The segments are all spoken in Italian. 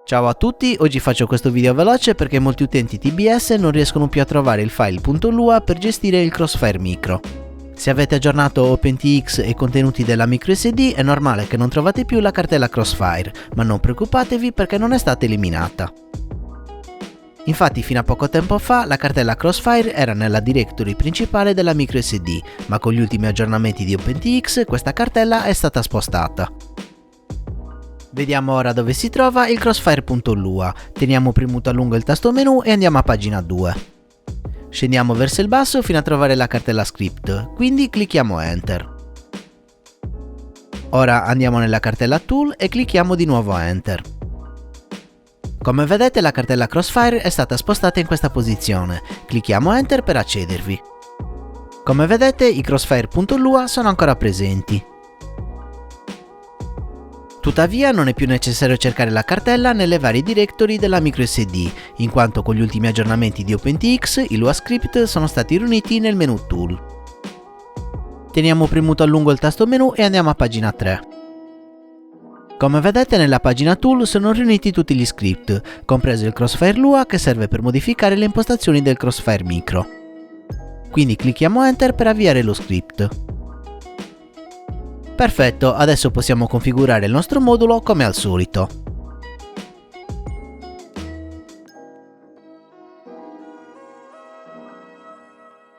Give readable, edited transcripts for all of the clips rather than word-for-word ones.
Ciao a tutti, oggi faccio questo video veloce perché molti utenti TBS non riescono più a trovare il file .lua per gestire il Crossfire Micro. Se avete aggiornato OpenTX e i contenuti della microSD è normale che non trovate più la cartella Crossfire, ma non preoccupatevi perché non è stata eliminata. Infatti fino a poco tempo fa la cartella Crossfire era nella directory principale della microSD, ma con gli ultimi aggiornamenti di OpenTX questa cartella è stata spostata. Vediamo ora dove si trova il Crossfire.lua, teniamo premuto a lungo il tasto menu e andiamo a pagina 2. Scendiamo verso il basso fino a trovare la cartella script, quindi clicchiamo Enter. Ora andiamo nella cartella Tool e clicchiamo di nuovo Enter. Come vedete la cartella Crossfire è stata spostata in questa posizione, clicchiamo Enter per accedervi. Come vedete i Crossfire.lua sono ancora presenti. Tuttavia non è più necessario cercare la cartella nelle varie directory della microSD, in quanto con gli ultimi aggiornamenti di OpenTX i Lua script sono stati riuniti nel menu Tool. Teniamo premuto a lungo il tasto menu e andiamo a pagina 3. Come vedete nella pagina Tool sono riuniti tutti gli script, compreso il Crossfire Lua che serve per modificare le impostazioni del Crossfire Micro. Quindi clicchiamo Enter per avviare lo script. Perfetto, adesso possiamo configurare il nostro modulo come al solito.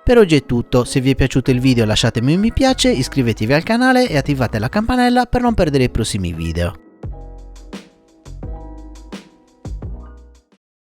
Per oggi è tutto, se vi è piaciuto il video lasciatemi un mi piace, iscrivetevi al canale e attivate la campanella per non perdere i prossimi video.